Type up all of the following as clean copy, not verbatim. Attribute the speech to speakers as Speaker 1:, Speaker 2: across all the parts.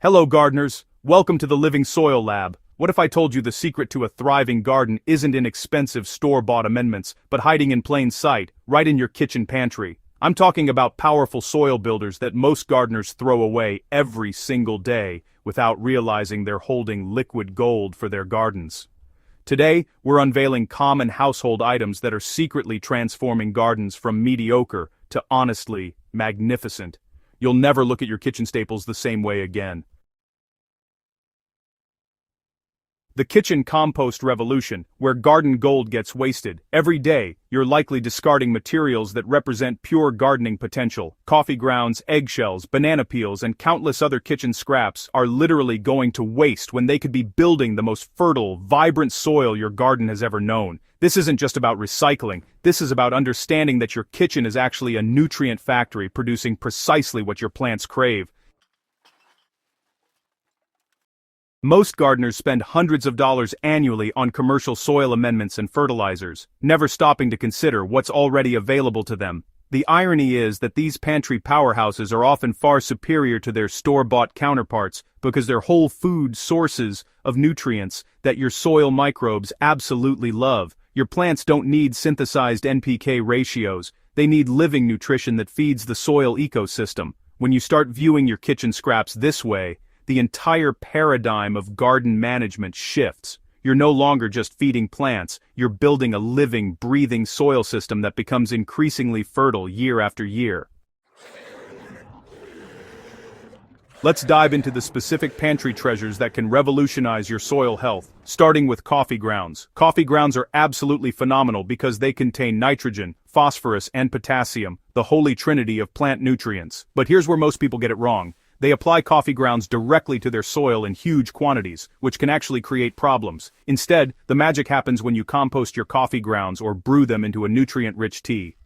Speaker 1: Hello gardeners, welcome to the Living Soil Lab. What if I told you the secret to a thriving garden isn't in expensive store-bought amendments, but hiding in plain sight, right in your kitchen pantry? I'm talking about powerful soil builders that most gardeners throw away every single day without realizing they're holding liquid gold for their gardens. Today, we're unveiling common household items that are secretly transforming gardens from mediocre to honestly magnificent. You'll never look at your kitchen staples the same way again. The kitchen compost revolution, where garden gold gets wasted. Every day, you're likely discarding materials that represent pure gardening potential. Coffee grounds, eggshells, banana peels, and countless other kitchen scraps are literally going to waste when they could be building the most fertile, vibrant soil your garden has ever known. This isn't just about recycling, this is about understanding that your kitchen is actually a nutrient factory producing precisely what your plants crave. Most gardeners spend hundreds of dollars annually on commercial soil amendments and fertilizers, never stopping to consider what's already available to them. The irony is that these pantry powerhouses are often far superior to their store-bought counterparts because they're whole food sources of nutrients that your soil microbes absolutely love. Your plants don't need synthesized NPK ratios, they need living nutrition that feeds the soil ecosystem. When you start viewing your kitchen scraps this way, the entire paradigm of garden management shifts. You're no longer just feeding plants, you're building a living, breathing soil system that becomes increasingly fertile year after year. Let's dive into the specific pantry treasures that can revolutionize your soil health, starting with coffee grounds. Coffee grounds are absolutely phenomenal because they contain nitrogen, phosphorus, and potassium, the holy trinity of plant nutrients. But here's where most people get it wrong. They apply coffee grounds directly to their soil in huge quantities, which can actually create problems. Instead, the magic happens when you compost your coffee grounds or brew them into a nutrient-rich tea.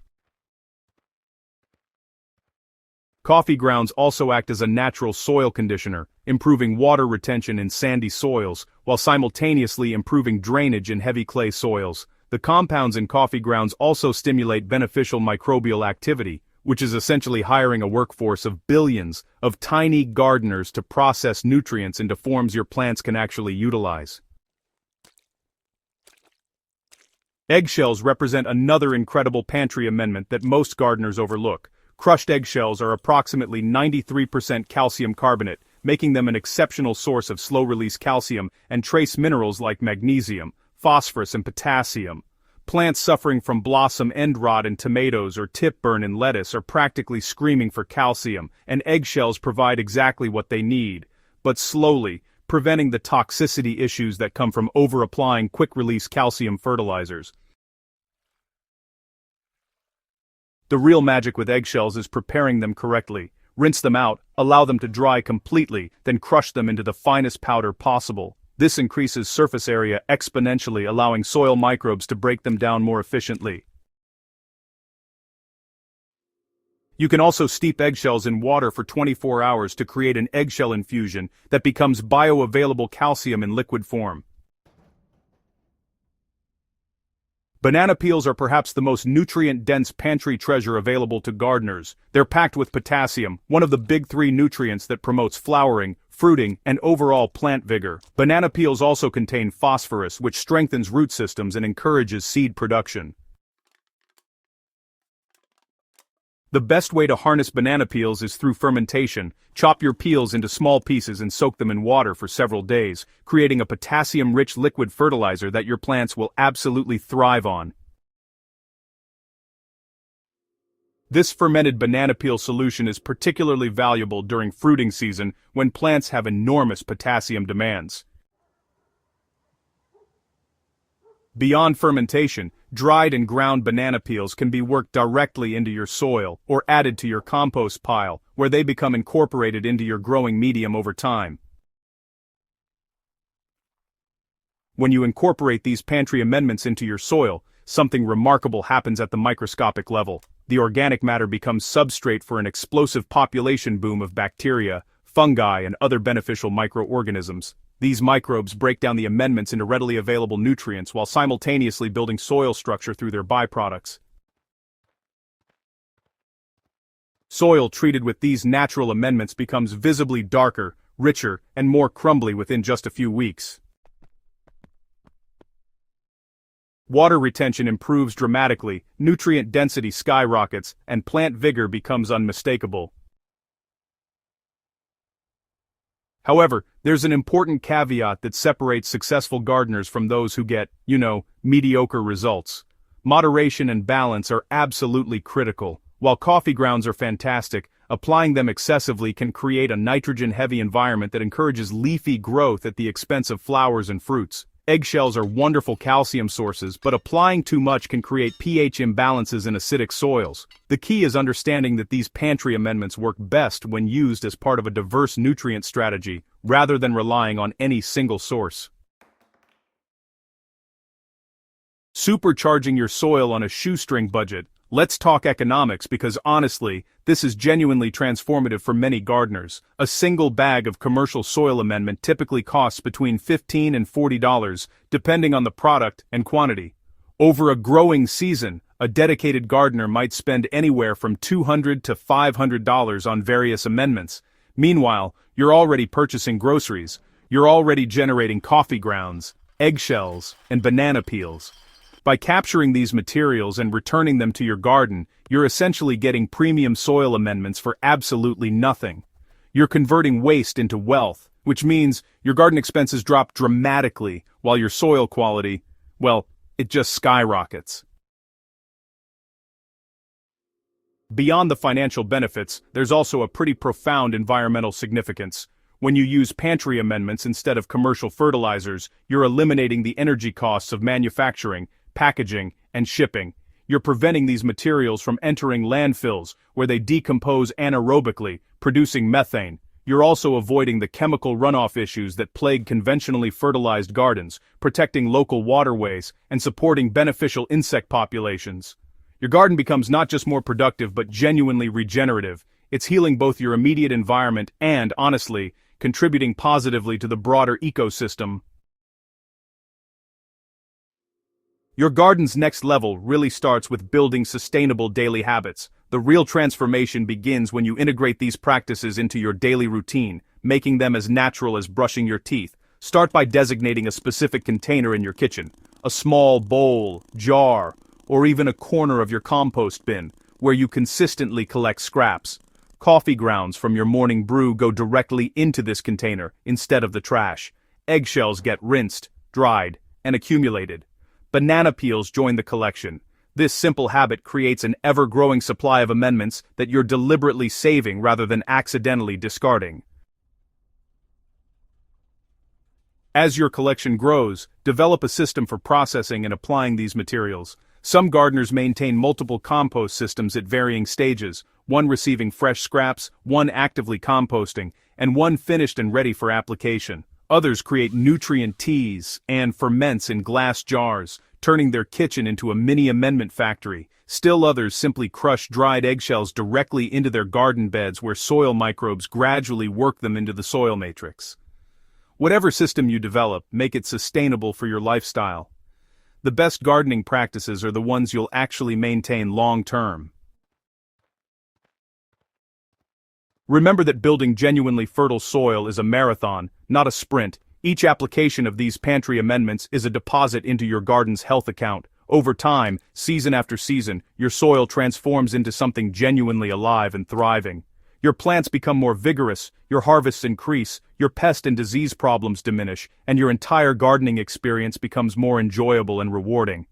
Speaker 1: Coffee grounds also act as a natural soil conditioner, improving water retention in sandy soils, while simultaneously improving drainage in heavy clay soils. The compounds in coffee grounds also stimulate beneficial microbial activity, which is essentially hiring a workforce of billions of tiny gardeners to process nutrients into forms your plants can actually utilize. Eggshells represent another incredible pantry amendment that most gardeners overlook. Crushed eggshells are approximately 93% calcium carbonate, making them an exceptional source of slow-release calcium and trace minerals like magnesium, phosphorus, and potassium. Plants suffering from blossom end rot in tomatoes or tip burn in lettuce are practically screaming for calcium, and eggshells provide exactly what they need, but slowly, preventing the toxicity issues that come from over-applying quick-release calcium fertilizers. The real magic with eggshells is preparing them correctly. Rinse them out, allow them to dry completely, then crush them into the finest powder possible. This increases surface area exponentially, allowing soil microbes to break them down more efficiently. You can also steep eggshells in water for 24 hours to create an eggshell infusion that becomes bioavailable calcium in liquid form. Banana peels are perhaps the most nutrient-dense pantry treasure available to gardeners. They're packed with potassium, one of the big three nutrients that promotes flowering, fruiting, and overall plant vigor. Banana peels also contain phosphorus, which strengthens root systems and encourages seed production. The best way to harness banana peels is through fermentation. Chop your peels into small pieces and soak them in water for several days, creating a potassium-rich liquid fertilizer that your plants will absolutely thrive on. This fermented banana peel solution is particularly valuable during fruiting season when plants have enormous potassium demands. Beyond fermentation, dried and ground banana peels can be worked directly into your soil or added to your compost pile, where they become incorporated into your growing medium over time. When you incorporate these pantry amendments into your soil, something remarkable happens at the microscopic level. The organic matter becomes substrate for an explosive population boom of bacteria, fungi, and other beneficial microorganisms. These microbes break down the amendments into readily available nutrients while simultaneously building soil structure through their byproducts. Soil treated with these natural amendments becomes visibly darker, richer, and more crumbly within just a few weeks. Water retention improves dramatically, nutrient density skyrockets, and plant vigor becomes unmistakable. However, there's an important caveat that separates successful gardeners from those who get, mediocre results. Moderation and balance are absolutely critical. While coffee grounds are fantastic, applying them excessively can create a nitrogen-heavy environment that encourages leafy growth at the expense of flowers and fruits. Eggshells are wonderful calcium sources, but applying too much can create pH imbalances in acidic soils. The key is understanding that these pantry amendments work best when used as part of a diverse nutrient strategy, rather than relying on any single source. Supercharging your soil on a shoestring budget. Let's talk economics because honestly, this is genuinely transformative for many gardeners. A single bag of commercial soil amendment typically costs between $15 and $40, depending on the product and quantity. Over a growing season, a dedicated gardener might spend anywhere from $200 to $500 on various amendments. Meanwhile, you're already purchasing groceries. You're already generating coffee grounds, eggshells, and banana peels. By capturing these materials and returning them to your garden, you're essentially getting premium soil amendments for absolutely nothing. You're converting waste into wealth, which means your garden expenses drop dramatically, while your soil quality, it just skyrockets. Beyond the financial benefits, there's also a pretty profound environmental significance. When you use pantry amendments instead of commercial fertilizers, you're eliminating the energy costs of manufacturing, packaging, and shipping. You're preventing these materials from entering landfills, where they decompose anaerobically, producing methane. You're also avoiding the chemical runoff issues that plague conventionally fertilized gardens, protecting local waterways, and supporting beneficial insect populations. Your garden becomes not just more productive but genuinely regenerative. It's healing both your immediate environment and, honestly, contributing positively to the broader ecosystem. Your garden's next level really starts with building sustainable daily habits. The real transformation begins when you integrate these practices into your daily routine, making them as natural as brushing your teeth. Start by designating a specific container in your kitchen, a small bowl, jar, or even a corner of your compost bin, where you consistently collect scraps. Coffee grounds from your morning brew go directly into this container instead of the trash. Eggshells get rinsed, dried, and accumulated. Banana peels join the collection. This simple habit creates an ever-growing supply of amendments that you're deliberately saving rather than accidentally discarding. As your collection grows, develop a system for processing and applying these materials. Some gardeners maintain multiple compost systems at varying stages, one receiving fresh scraps, one actively composting, and one finished and ready for application. Others create nutrient teas and ferments in glass jars, turning their kitchen into a mini amendment factory. Still others simply crush dried eggshells directly into their garden beds where soil microbes gradually work them into the soil matrix. Whatever system you develop, make it sustainable for your lifestyle. The best gardening practices are the ones you'll actually maintain long-term. Remember that building genuinely fertile soil is a marathon, not a sprint. Each application of these pantry amendments is a deposit into your garden's health account. Over time, season after season, your soil transforms into something genuinely alive and thriving. Your plants become more vigorous, your harvests increase, your pest and disease problems diminish, and your entire gardening experience becomes more enjoyable and rewarding.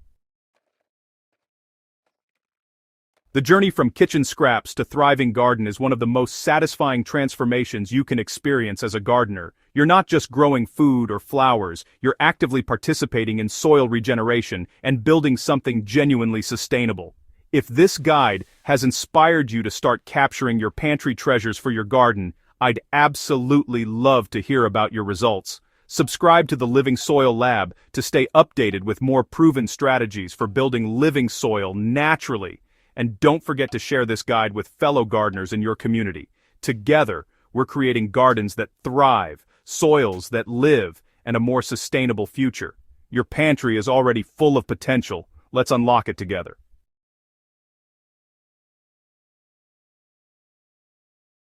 Speaker 1: The journey from kitchen scraps to thriving garden is one of the most satisfying transformations you can experience as a gardener. You're not just growing food or flowers, you're actively participating in soil regeneration and building something genuinely sustainable. If this guide has inspired you to start capturing your pantry treasures for your garden, I'd absolutely love to hear about your results. Subscribe to the Living Soil Lab to stay updated with more proven strategies for building living soil naturally. And don't forget to share this guide with fellow gardeners in your community. Together, we're creating gardens that thrive, soils that live, and a more sustainable future. Your pantry is already full of potential. Let's unlock it together.